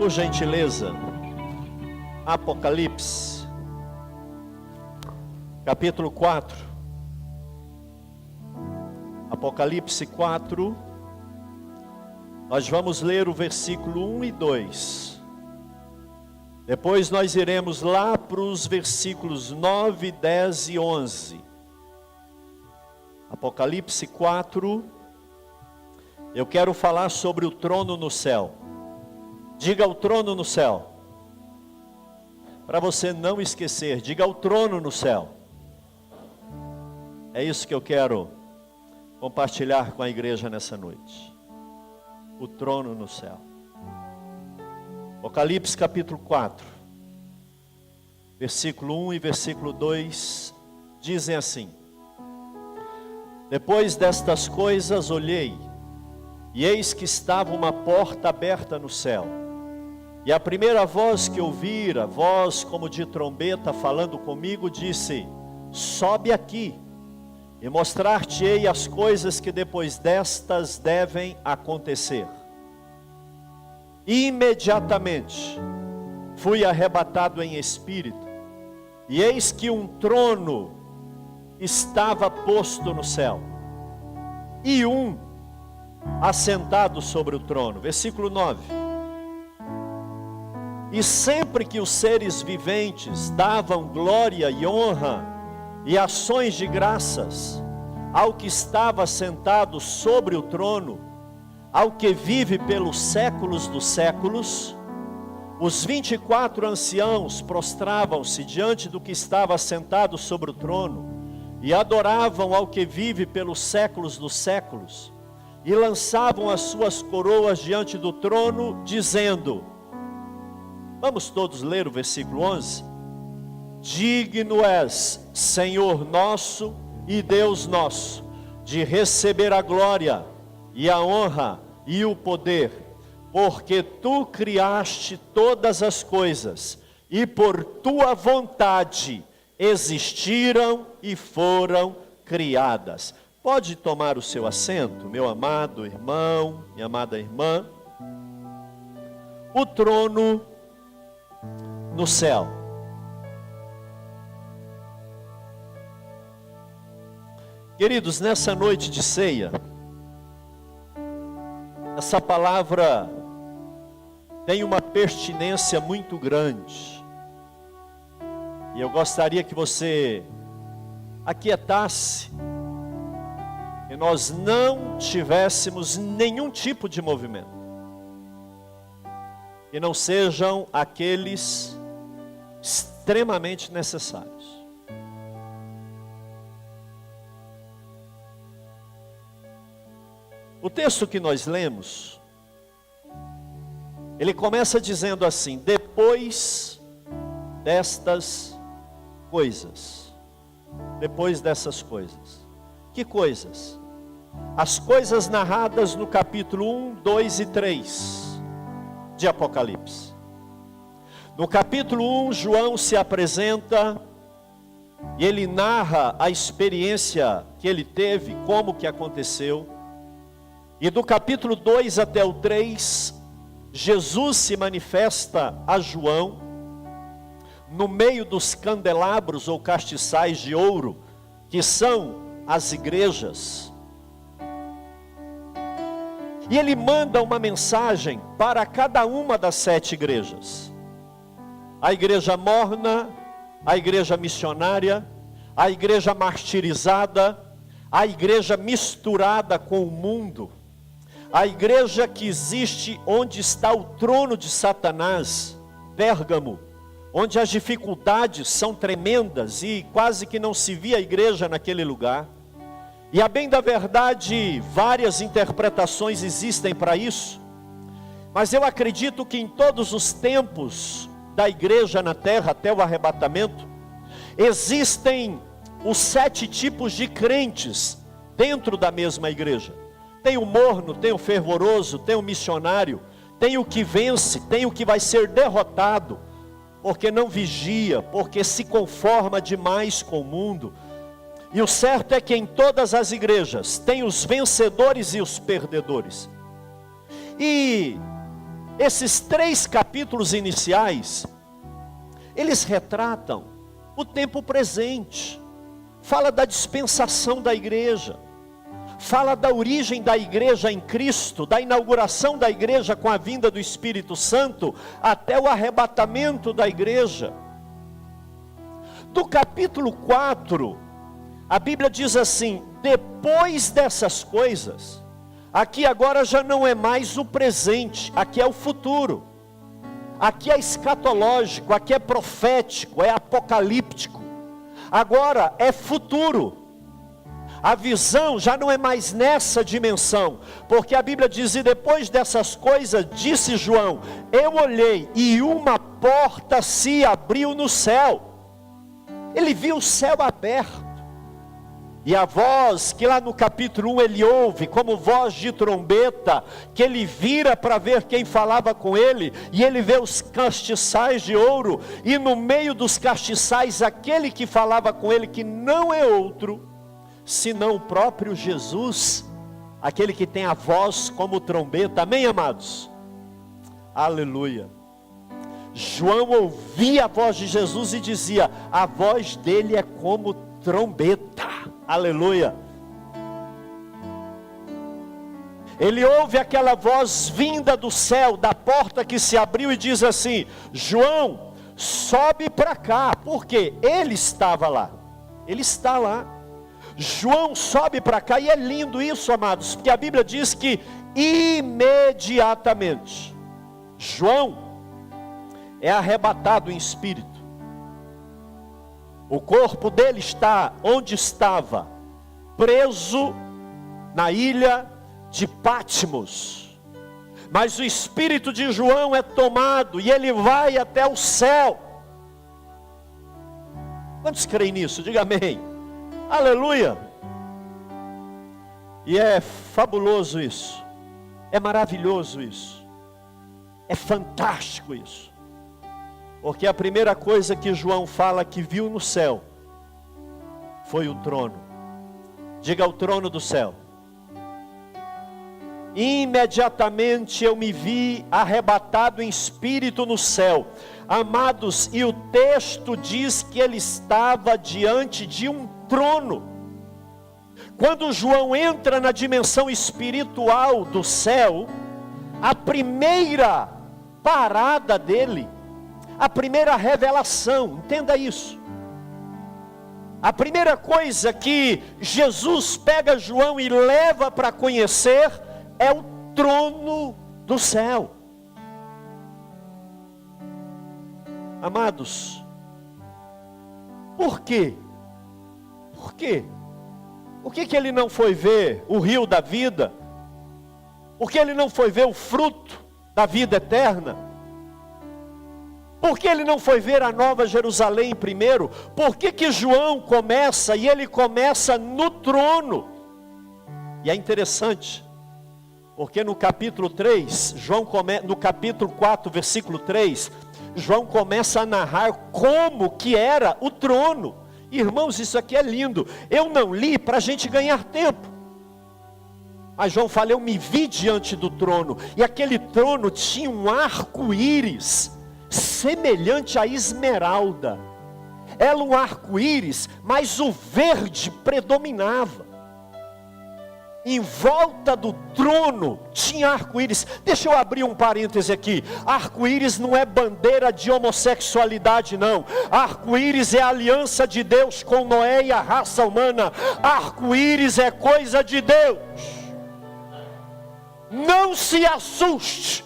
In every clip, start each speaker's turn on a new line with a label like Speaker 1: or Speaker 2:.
Speaker 1: Por gentileza, Apocalipse, capítulo 4. Apocalipse 4, nós vamos ler o versículo 1 e 2. Depois nós iremos lá para os versículos 9, 10 e 11. Apocalipse 4, eu quero falar sobre o trono no céu. Diga o trono no céu. Para você não esquecer, diga o trono no céu. É isso que eu quero compartilhar com a igreja nessa noite. O trono no céu. Apocalipse capítulo 4, versículo 1 e versículo 2, dizem assim: Depois destas coisas olhei, e eis que estava uma porta aberta no céu. E a primeira voz que ouvira, voz como de trombeta falando comigo, disse: Sobe aqui, e mostrar-te-ei as coisas que depois destas devem acontecer. Imediatamente fui arrebatado em espírito, e eis que um trono estava posto no céu, e um assentado sobre o trono. Versículo 9. E sempre que os seres viventes davam glória e honra e ações de graças ao que estava sentado sobre o trono, ao que vive pelos séculos dos séculos, os 24 anciãos prostravam-se diante do que estava sentado sobre o trono e adoravam ao que vive pelos séculos dos séculos, e lançavam as suas coroas diante do trono, dizendo, vamos todos ler o versículo 11? Digno és, Senhor nosso e Deus nosso, de receber a glória e a honra e o poder, porque tu criaste todas as coisas, e por tua vontade existiram e foram criadas. Pode tomar o seu assento, meu amado irmão, minha amada irmã. O trono no céu. Queridos, nessa noite de ceia, essa palavra tem uma pertinência muito grande. E eu gostaria que você aquietasse, que nós não tivéssemos nenhum tipo de movimento, que não sejam aqueles extremamente necessários. O texto que nós lemos, ele começa dizendo assim: depois destas coisas. Depois dessas coisas. Que coisas? As coisas narradas no capítulo 1, 2 e 3 de Apocalipse. No capítulo 1, João se apresenta e ele narra a experiência que ele teve, como que aconteceu. E do capítulo 2 até o 3, Jesus se manifesta a João no meio dos candelabros ou castiçais de ouro, que são as igrejas. E ele manda uma mensagem para cada uma das 7 igrejas. A igreja morna, a igreja missionária, a igreja martirizada, a igreja misturada com o mundo, a igreja que existe onde está o trono de Satanás, Pérgamo, onde as dificuldades são tremendas e quase que não se via a igreja naquele lugar. E a bem da verdade, várias interpretações existem para isso, mas eu acredito que em todos os tempos da igreja na terra, até o arrebatamento, existem os 7 tipos de crentes dentro da mesma igreja. Tem o morno, tem o fervoroso, tem o missionário, tem o que vence, tem o que vai ser derrotado, porque não vigia, porque se conforma demais com o mundo. E o certo é que em todas as igrejas tem os vencedores e os perdedores. E Esses 3 capítulos iniciais, eles retratam o tempo presente. Fala da dispensação da igreja. Fala da origem da igreja em Cristo, da inauguração da igreja com a vinda do Espírito Santo, até o arrebatamento da igreja. Do capítulo 4, a Bíblia diz assim: depois dessas coisas, aqui agora já não é mais o presente, aqui é o futuro. Aqui é escatológico, aqui é profético, é apocalíptico. Agora é futuro. A visão já não é mais nessa dimensão, porque a Bíblia diz: e depois dessas coisas, disse João, eu olhei e uma porta se abriu no céu. Ele viu o céu aberto. E a voz que lá no capítulo 1 ele ouve, como voz de trombeta, que ele vira para ver quem falava com ele, e ele vê os castiçais de ouro, e no meio dos castiçais, aquele que falava com ele, que não é outro, senão o próprio Jesus, aquele que tem a voz como trombeta. Amém, amados? Aleluia. João ouvia a voz de Jesus e dizia: a voz dele é como trombeta. Aleluia. Ele ouve aquela voz vinda do céu, da porta que se abriu, e diz assim: João, sobe para cá. Porque ele estava lá. Ele está lá. João sobe para cá. E é lindo isso, amados, porque a Bíblia diz que imediatamente João é arrebatado em espírito. O corpo dele está onde estava, preso na ilha de Patmos. Mas o espírito de João é tomado e ele vai até o céu. Quantos creem nisso? Diga amém. Aleluia. E é fabuloso isso. É maravilhoso isso. É fantástico isso. Porque a primeira coisa que João fala que viu no céu foi o trono. Diga: o trono do céu. Imediatamente eu me vi arrebatado em espírito no céu. Amados, e o texto diz que ele estava diante de um trono. Quando João entra na dimensão espiritual do céu, a primeira parada dele, a primeira revelação, entenda isso. A primeira coisa que Jesus pega João e leva para conhecer é o trono do céu. Amados, por quê? Por quê? Por que ele não foi ver o rio da vida? Por que ele não foi ver o fruto da vida eterna? Por que ele não foi ver a Nova Jerusalém primeiro? Por que João começa, e ele começa no trono? E é interessante, porque no capítulo 3, no capítulo 4, versículo 3, João começa a narrar como que era o trono. Irmãos, isso aqui é lindo. Eu não li para a gente ganhar tempo. Mas João fala: eu me vi diante do trono, e aquele trono tinha um arco-íris, semelhante à esmeralda. Era um arco-íris, mas o verde predominava. Em volta do trono tinha arco-íris. Deixa eu abrir um parêntese aqui. Arco-íris não é bandeira de homossexualidade, não. Arco-íris é a aliança de Deus com Noé e a raça humana. Arco-íris é coisa de Deus. Não se assuste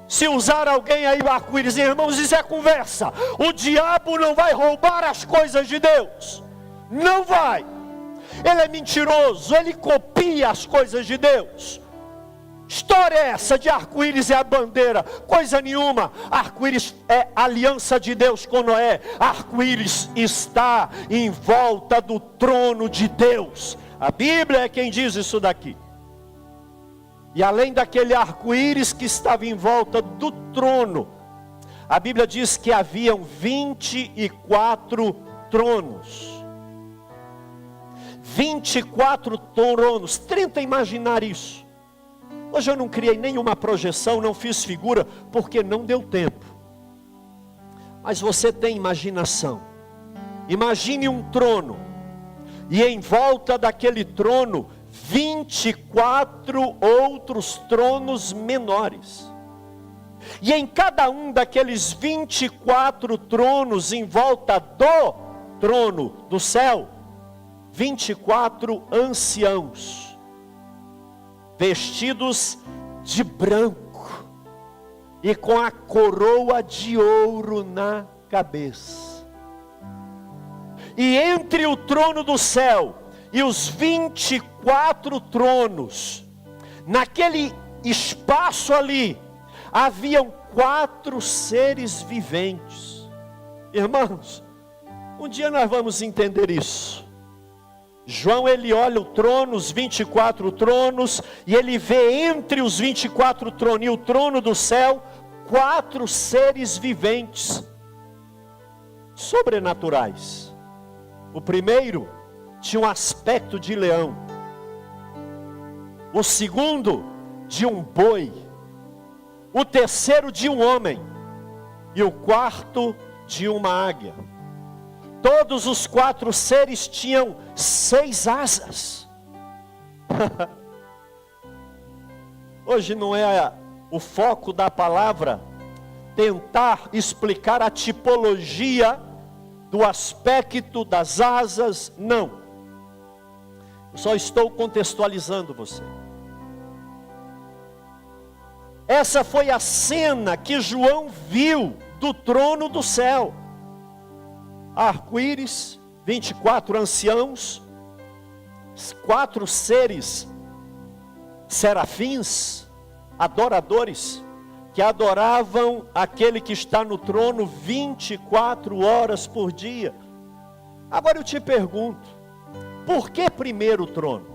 Speaker 1: se usar alguém aí o arco-íris. Irmãos, isso é conversa. O diabo não vai roubar as coisas de Deus. Não vai. Ele é mentiroso, ele copia as coisas de Deus. História é essa de arco-íris é a bandeira? Coisa nenhuma. Arco-íris é a aliança de Deus com Noé. Arco-íris está em volta do trono de Deus. A Bíblia é quem diz isso daqui. E além daquele arco-íris que estava em volta do trono, a Bíblia diz que haviam 24 tronos. 24 tronos. Tenta imaginar isso. Hoje eu não criei nenhuma projeção, não fiz figura, porque não deu tempo. Mas você tem imaginação. Imagine um trono, e em volta daquele trono, 24 outros tronos menores. E em cada um daqueles 24 tronos, em volta do trono do céu, 24 anciãos, vestidos de branco, e com a coroa de ouro na cabeça. E entre o trono do céu e os 24 tronos, naquele espaço ali, haviam 4 seres viventes. Irmãos, um dia nós vamos entender isso. João, ele olha o trono, os 24 tronos, e ele vê entre os 24 tronos e o trono do céu, 4 seres viventes, sobrenaturais. O primeiro tinha um aspecto de leão, o segundo de um boi, o terceiro de um homem, e o quarto de uma águia. Todos os 4 seres tinham 6 asas. Hoje não é o foco da palavra tentar explicar a tipologia do aspecto das asas, não. Eu só estou contextualizando você. Essa foi a cena que João viu do trono do céu. Arco-íris, 24 anciãos, 4 seres serafins, adoradores, que adoravam aquele que está no trono 24 horas por dia. Agora eu te pergunto, por que primeiro o trono?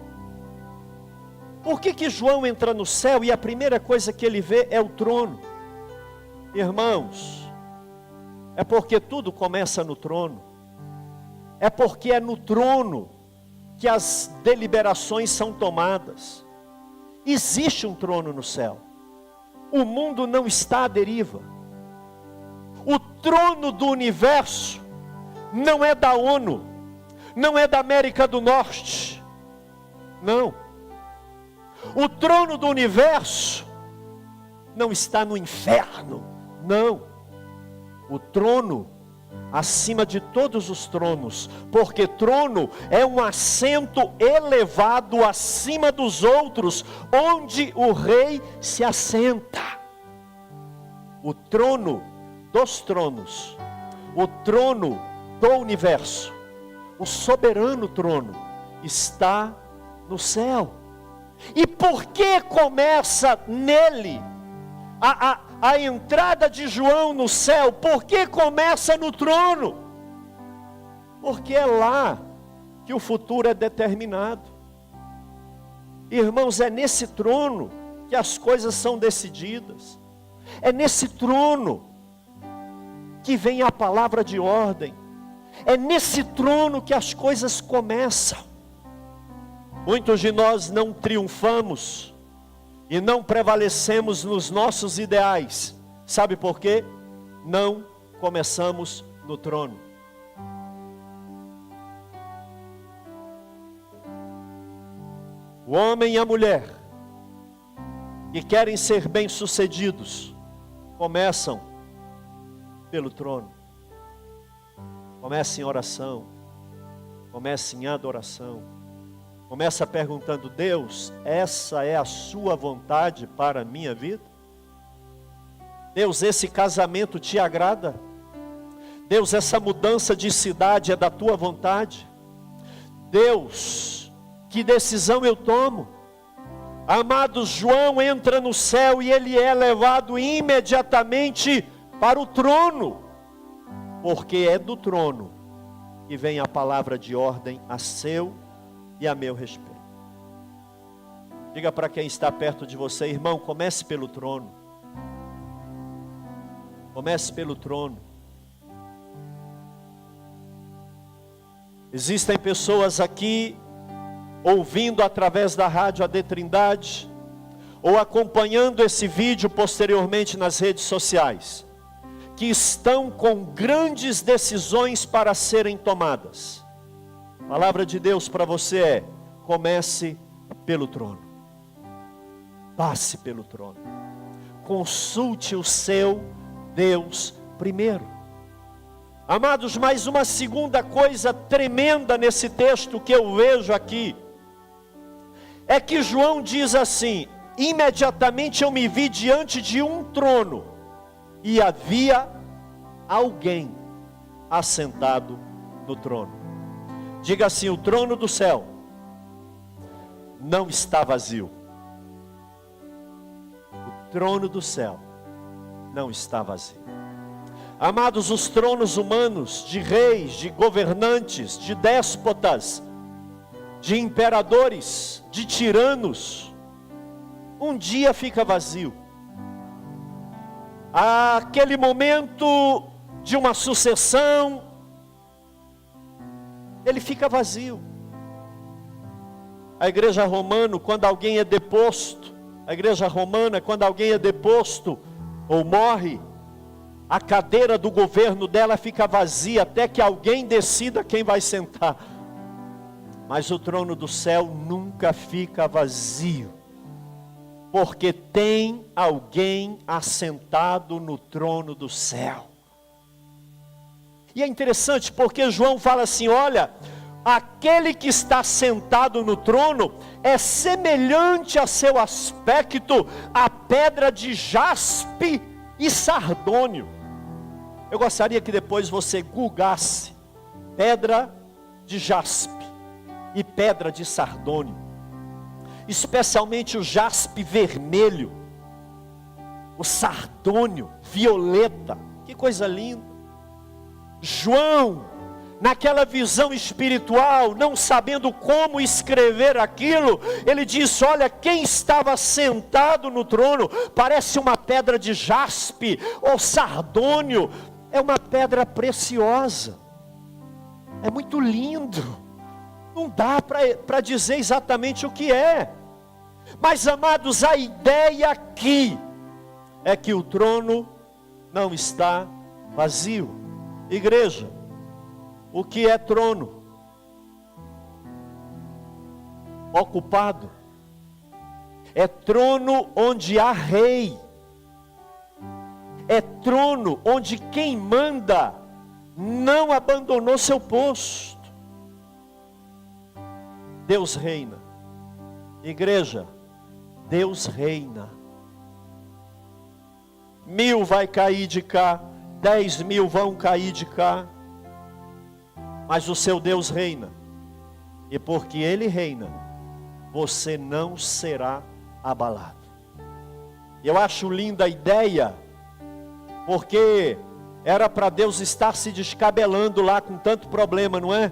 Speaker 1: Por que João entra no céu e a primeira coisa que ele vê é o trono? Irmãos, é porque tudo começa no trono. É porque é no trono que as deliberações são tomadas. Existe um trono no céu. O mundo não está à deriva. O trono do universo não é da ONU, não é da América do Norte. Não. O trono do universo não está no inferno. Não. O trono acima de todos os tronos, porque trono é um assento elevado acima dos outros, onde o rei se assenta. O trono dos tronos, o trono do universo, o soberano trono está no céu. E por que começa nele a entrada de João no céu? Por que começa no trono? Porque é lá que o futuro é determinado. Irmãos, é nesse trono que as coisas são decididas. É nesse trono que vem a palavra de ordem. É nesse trono que as coisas começam. Muitos de nós não triunfamos e não prevalecemos nos nossos ideais. Sabe por quê? Não começamos no trono. O homem e a mulher que querem ser bem-sucedidos começam pelo trono. Começa em oração, começa em adoração. Começa perguntando: Deus, essa é a sua vontade para a minha vida? Deus, esse casamento te agrada? Deus, essa mudança de cidade é da tua vontade? Deus, que decisão eu tomo? Amados, João entra no céu e ele é levado imediatamente para o trono, porque é do trono que vem a palavra de ordem a seu e a meu respeito. Diga para quem está perto de você: irmão, comece pelo trono. Comece pelo trono. Existem pessoas aqui ouvindo através da rádio AD Trindade, ou acompanhando esse vídeo posteriormente nas redes sociais, que estão com grandes decisões para serem tomadas. A palavra de Deus para você é: comece pelo trono. Passe pelo trono. Consulte o seu Deus primeiro. Amados, mais uma segunda coisa tremenda nesse texto que eu vejo aqui, é que João diz assim: imediatamente eu me vi diante de um trono, e havia alguém assentado no trono. Diga assim: o trono do céu não está vazio. O trono do céu não está vazio. Amados, os tronos humanos, de reis, de governantes, de déspotas, de imperadores, de tiranos, um dia fica vazio. Aquele momento de uma sucessão, ele fica vazio. A igreja romana, quando alguém é deposto, ou morre, a cadeira do governo dela fica vazia, até que alguém decida quem vai sentar. Mas o trono do céu nunca fica vazio, porque tem alguém assentado no trono do céu. E é interessante porque João fala assim: olha, aquele que está sentado no trono é semelhante a seu aspecto a pedra de jaspe e sardônio. Eu gostaria que depois você googlasse pedra de jaspe e pedra de sardônio, especialmente o jaspe vermelho, o sardônio violeta. Que coisa linda! João, naquela visão espiritual, não sabendo como escrever aquilo, ele diz: olha, quem estava sentado no trono parece uma pedra de jaspe ou sardônio. É uma pedra preciosa, é muito lindo, não dá para dizer exatamente o que é. Mas, amados, a ideia aqui é que o trono não está vazio. Igreja, o que é trono? Ocupado. É trono onde há rei. É trono onde quem manda não abandonou seu posto. Deus reina. Igreja, Deus reina. 1000 vai cair de cá, 10.000 vão cair de cá, mas o seu Deus reina. E porque Ele reina, você não será abalado. Eu acho linda a ideia, porque era para Deus estar se descabelando lá com tanto problema, não é?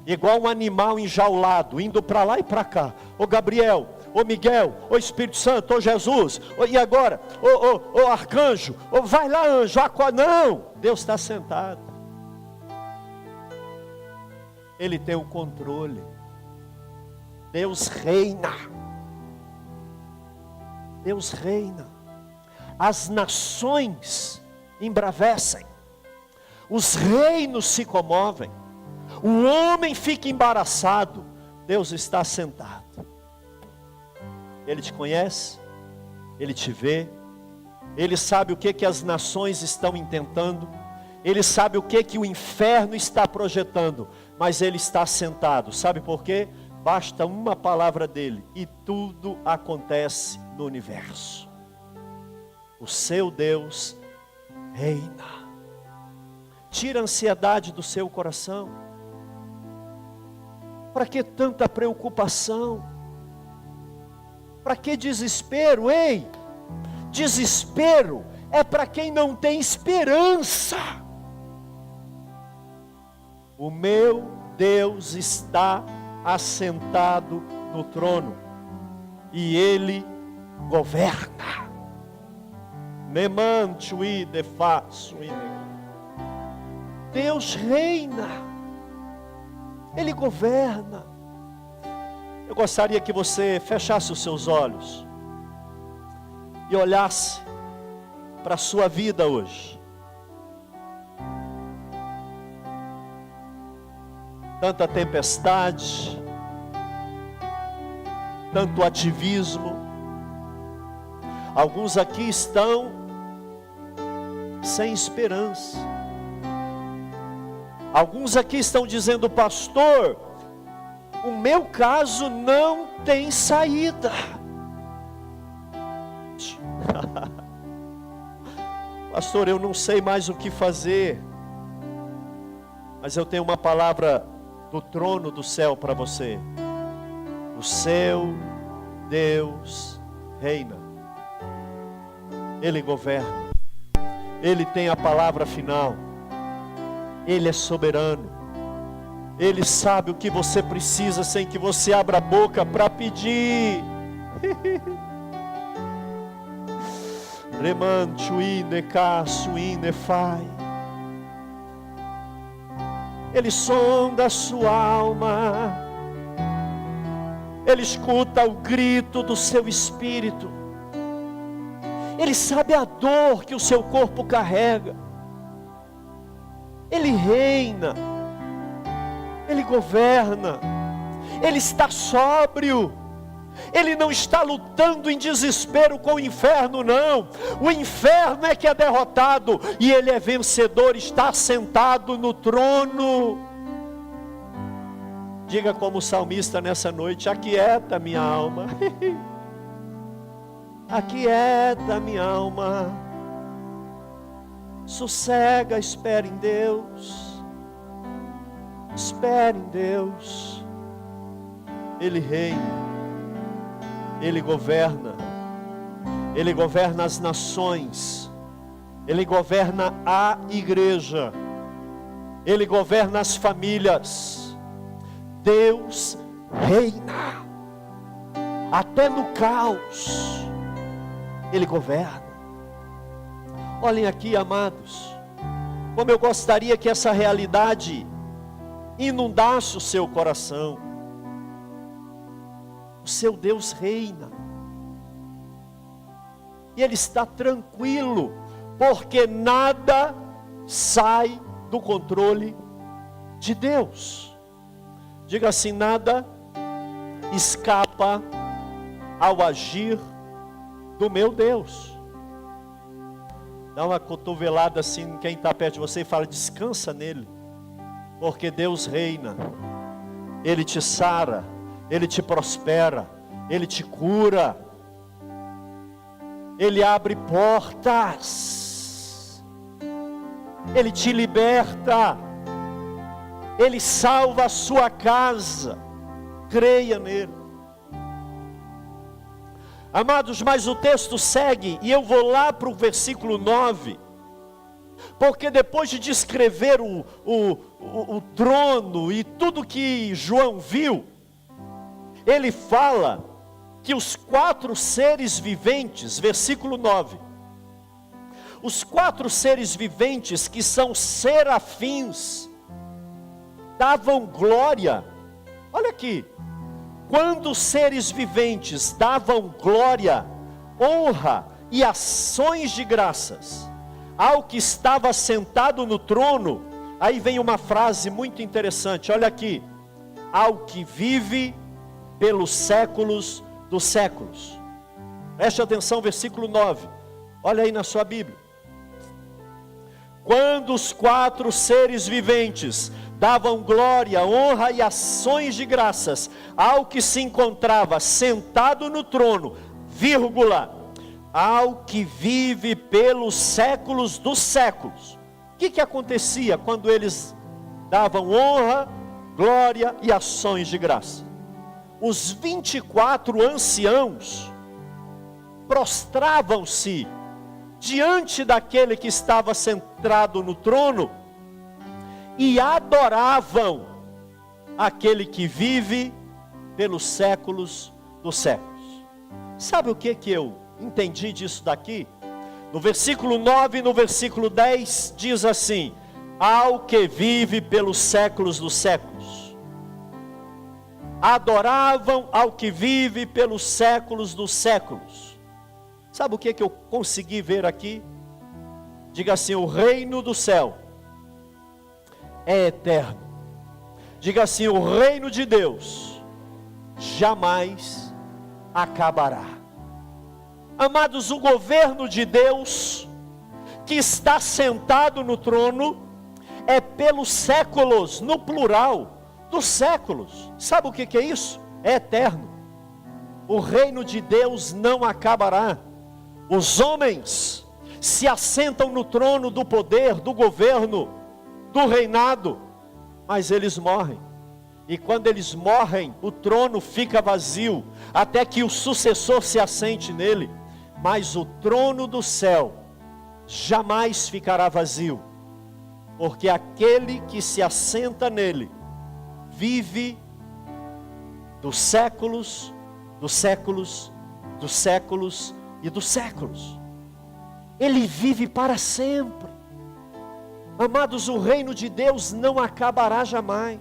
Speaker 1: Igual um animal enjaulado, indo para lá e para cá. Ô Gabriel, ô Miguel, ô Espírito Santo, ô Jesus, e agora? Ô arcanjo, vai lá anjo, não, Deus está sentado. Ele tem o controle. Deus reina. Deus reina. As nações embravecem, os reinos se comovem, o homem fica embaraçado. Deus está sentado. Ele te conhece, Ele te vê, Ele sabe o que as nações estão intentando, Ele sabe o que o inferno está projetando, mas Ele está sentado. Sabe por quê? Basta uma palavra dEle e tudo acontece no universo. O seu Deus reina. Tira a ansiedade do seu coração. Para que tanta preocupação? Para que desespero? Ei, desespero é para quem não tem esperança. O meu Deus está assentado no trono e Ele governa. Deus reina, Ele governa. Eu gostaria que você fechasse os seus olhos e olhasse para a sua vida hoje, tanta tempestade, tanto ativismo, alguns aqui estão sem esperança, alguns aqui estão dizendo: pastor, o meu caso não tem saída. Pastor, eu não sei mais o que fazer, mas eu tenho uma palavra do trono do céu para você. O seu Deus reina, Ele governa, Ele tem a palavra final, Ele é soberano, Ele sabe o que você precisa sem que você abra a boca para pedir. Ele sonda a sua alma, Ele escuta o grito do seu espírito, Ele sabe a dor que o seu corpo carrega, Ele reina, Ele governa, Ele está sóbrio, Ele não está lutando em desespero com o inferno, não. O inferno é que é derrotado e Ele é vencedor, está sentado no trono. Diga como o salmista nessa noite: aquieta minha alma, aquieta minha alma, sossega, espere em Deus, espere em Deus. Ele reina, Ele governa as nações, Ele governa a igreja, Ele governa as famílias. Deus reina, até no caos, Ele governa. Olhem aqui, amados, como eu gostaria que essa realidade inundasse o seu coração. O seu Deus reina, e Ele está tranquilo, porque nada sai do controle de Deus. Diga assim: nada escapa ao agir do meu Deus. Dá uma cotovelada assim em quem está perto de você e fala: descansa nele, porque Deus reina. Ele te sara, Ele te prospera, Ele te cura, Ele abre portas, Ele te liberta, Ele salva a sua casa. Creia nele. Amados, mas o texto segue, e eu vou lá para o versículo 9, porque depois de descrever o trono e tudo que João viu, ele fala que os 4 seres viventes, versículo 9, os 4 seres viventes, que são serafins, davam glória. Olha aqui, quando os seres viventes davam glória, honra e ações de graças ao que estava sentado no trono, aí vem uma frase muito interessante, olha aqui: ao que vive pelos séculos dos séculos. Preste atenção, versículo 9, olha aí na sua Bíblia. Quando os 4 seres viventes davam glória, honra e ações de graças ao que se encontrava sentado no trono, vírgula, ao que vive pelos séculos dos séculos. O que acontecia quando eles davam honra, glória e ações de graça? Os 24 anciãos prostravam-se diante daquele que estava sentado no trono e adoravam aquele que vive pelos séculos dos séculos. Sabe o que eu entendi disso daqui? No versículo 9 e no versículo 10 diz assim: ao que vive pelos séculos dos séculos. Adoravam ao que vive pelos séculos dos séculos. Sabe o que eu consegui ver aqui? Diga assim: o reino do céu é eterno. Diga assim: o reino de Deus jamais acabará. Amados, o governo de Deus, que está sentado no trono, é pelos séculos, no plural, dos séculos. Sabe o que é isso? É eterno. O reino de Deus não acabará. Os homens se assentam no trono do poder, do governo, do reinado, mas eles morrem. E quando eles morrem, o trono fica vazio, até que o sucessor se assente nele. Mas o trono do céu jamais ficará vazio, porque aquele que se assenta nele vive dos séculos, dos séculos, dos séculos e dos séculos. Ele vive para sempre. Amados, o reino de Deus não acabará jamais.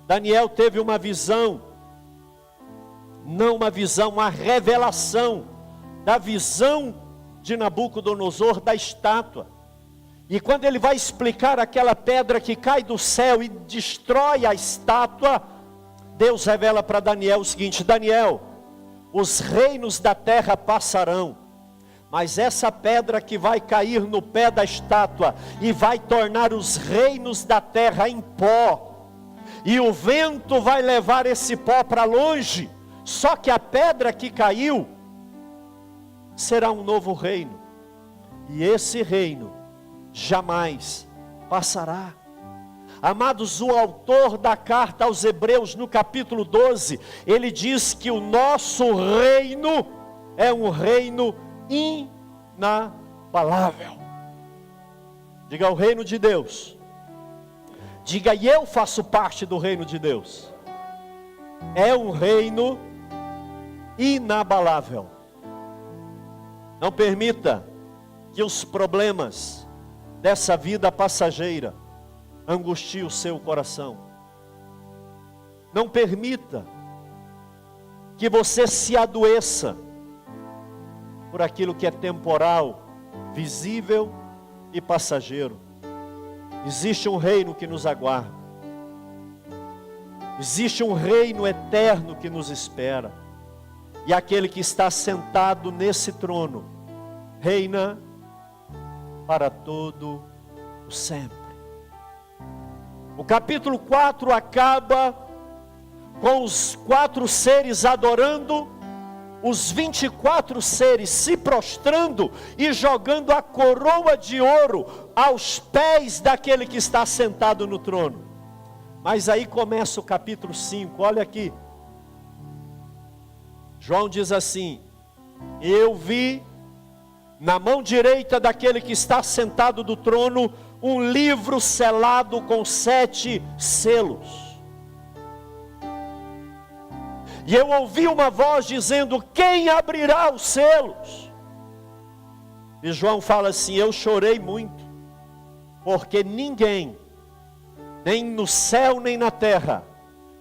Speaker 1: Daniel teve uma visão, não uma visão, uma revelação da visão de Nabucodonosor da estátua. E quando ele vai explicar aquela pedra que cai do céu e destrói a estátua, Deus revela para Daniel o seguinte: Daniel, os reinos da terra passarão, mas essa pedra que vai cair no pé da estátua e vai tornar os reinos da terra em pó, e o vento vai levar esse pó para longe. Só que a pedra que caiu será um novo reino, e esse reino jamais passará. Amados, o autor da carta aos Hebreus, no capítulo 12, ele diz que o nosso reino é um reino inabalável. Diga: o reino de Deus. Diga: e eu faço parte do reino de Deus. É um reino inabalável. Não permita que os problemas dessa vida passageira angustiem o seu coração. Não permita que você se adoeça por aquilo que é temporal, visível e passageiro. Existe um reino que nos aguarda. Existe um reino eterno que nos espera. E aquele que está sentado nesse trono reina para todo o sempre. O capítulo 4 acaba com os 4 seres adorando, os 24 seres se prostrando e jogando a coroa de ouro aos pés daquele que está sentado no trono. Mas aí começa o capítulo 5, olha aqui. João diz assim: eu vi na mão direita daquele que está sentado do trono um livro selado com 7 selos. E eu ouvi uma voz dizendo: quem abrirá os selos? E João fala assim: eu chorei muito, porque ninguém, nem no céu nem na terra,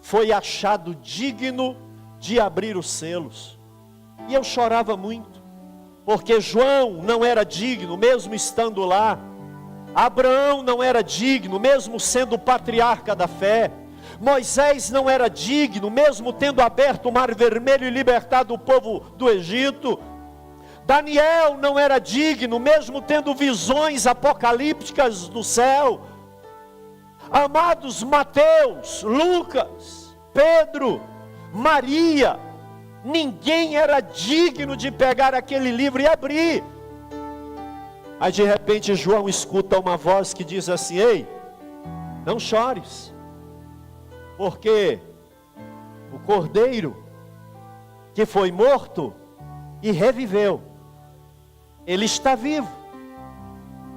Speaker 1: foi achado digno de abrir os selos. E eu chorava muito, porque João não era digno, mesmo estando lá. Abraão não era digno, mesmo sendo o patriarca da fé. Moisés não era digno, mesmo tendo aberto o mar vermelho e libertado o povo do Egito. Daniel não era digno, mesmo tendo visões apocalípticas do céu. Amados, Mateus, Lucas, Pedro, Maria, ninguém era digno de pegar aquele livro e abrir. Aí de repente João escuta uma voz que diz assim: ei, não chores, porque o cordeiro que foi morto e reviveu, ele está vivo,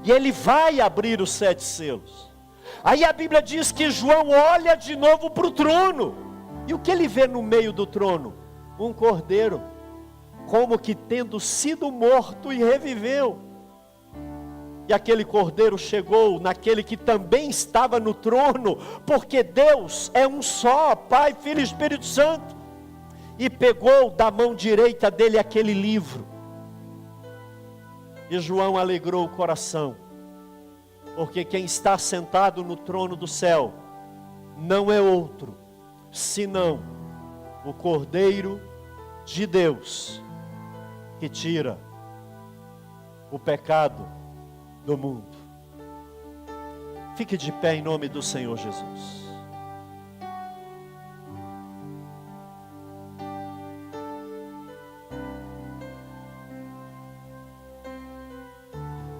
Speaker 1: e ele vai abrir os 7 selos. Aí a Bíblia diz que João olha de novo para o trono, e o que ele vê no meio do trono? Um cordeiro, como que tendo sido morto e reviveu. E aquele cordeiro chegou naquele que também estava no trono, porque Deus é um só, Pai, Filho e Espírito Santo, e pegou da mão direita dele aquele livro, E João alegrou o coração, porque quem está sentado no trono do céu não é outro, senão o Cordeiro de Deus, que tira o pecado do mundo. Fique de pé em nome do Senhor Jesus.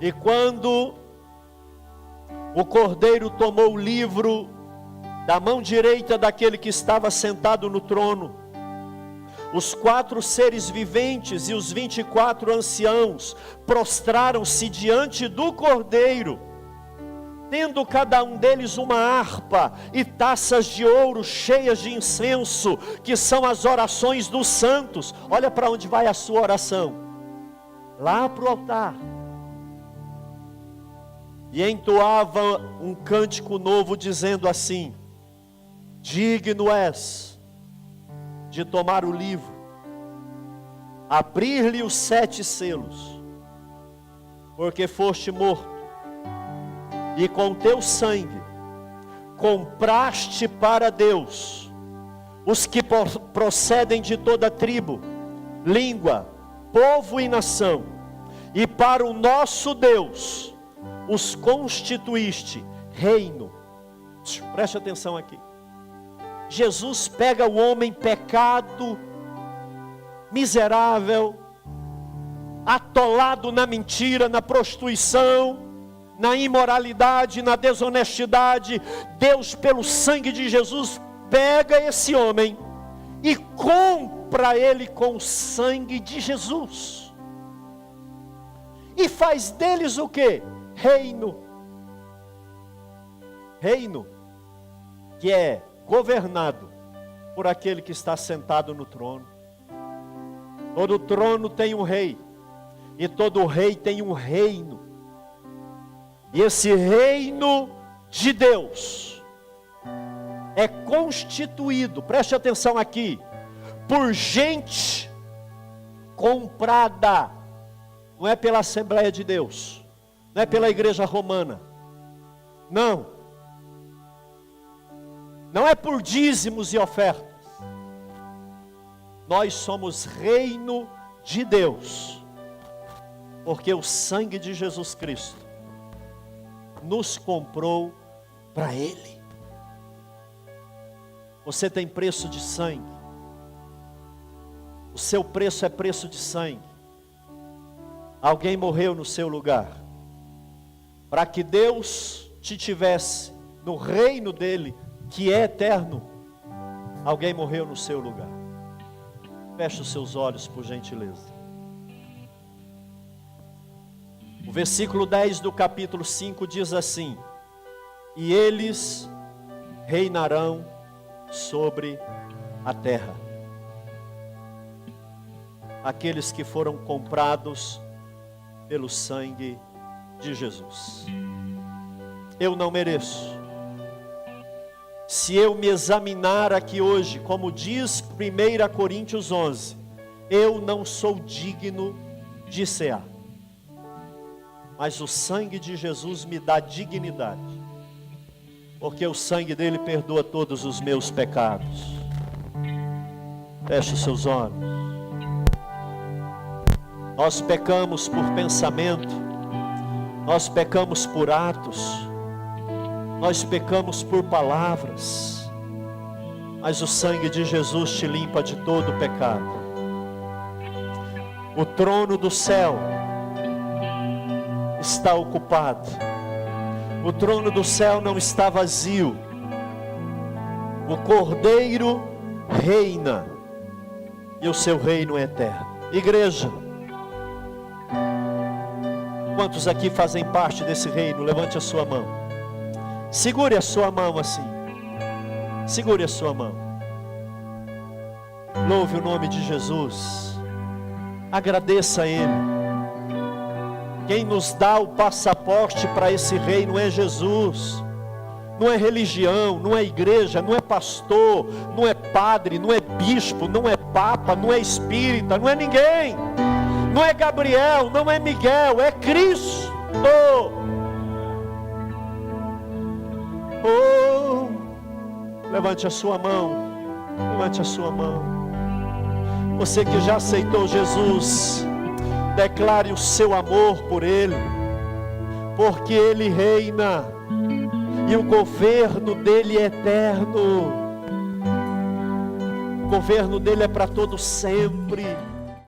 Speaker 1: E quando o Cordeiro tomou o livro da mão direita daquele que estava sentado no trono, os 4 seres viventes e os 24 anciãos prostraram-se diante do Cordeiro, tendo cada um deles uma harpa e taças de ouro cheias de incenso, que são as orações dos santos. Olha para onde vai a sua oração, lá para o altar. E entoava um cântico novo, dizendo assim: digno és de tomar o livro, abrir-lhe os 7 selos, porque foste morto, e com teu sangue compraste para Deus os que procedem de toda tribo, língua, povo e nação, e para o nosso Deus os constituíste reino. Preste atenção aqui. Jesus pega o homem pecado, miserável, atolado na mentira, na prostituição, na imoralidade, na desonestidade. Deus, pelo sangue de Jesus, pega esse homem e compra ele com o sangue de Jesus, e faz deles o quê? Reino. Reino que é governado por aquele que está sentado no trono. Todo trono tem um rei, e todo rei tem um reino. E esse reino de Deus é constituído, preste atenção aqui, por gente comprada. Não é pela Assembleia de Deus, não é pela igreja romana, não é por dízimos e ofertas. Nós somos reino de Deus, porque o sangue de Jesus Cristo nos comprou para Ele. Você tem preço de sangue, o seu preço é preço de sangue. Alguém morreu no seu lugar, para que Deus te tivesse no reino dele, que é eterno. Alguém morreu no seu lugar. Feche os seus olhos, por gentileza. O versículo 10 do capítulo 5 diz assim: e eles reinarão sobre a terra. Aqueles que foram comprados pelo sangue de Jesus. Eu não mereço. Se eu me examinar aqui hoje, como diz 1 Coríntios 11, eu não sou digno de cear. Mas o sangue de Jesus me dá dignidade, porque o sangue dele perdoa todos os meus pecados. Feche os seus olhos. Nós pecamos por pensamento, nós pecamos por atos, nós pecamos por palavras, mas o sangue de Jesus te limpa de todo o pecado. O trono do céu está ocupado, o trono do céu não está vazio. O Cordeiro reina, e o seu reino é eterno. Igreja, quantos aqui fazem parte desse reino? Levante a sua mão. Segure a sua mão assim. Segure a sua mão. Louve o nome de Jesus. Agradeça a Ele. Quem nos dá o passaporte para esse reino é Jesus. Não é religião, não é igreja, não é pastor, não é padre, não é bispo, não é papa, não é espírita, não é ninguém. Não é Gabriel, não é Miguel, é Cristo. Oh, levante a sua mão. Levante a sua mão. Você que já aceitou Jesus, declare o seu amor por Ele, porque Ele reina e o governo dele é eterno. O governo dele é para todo sempre.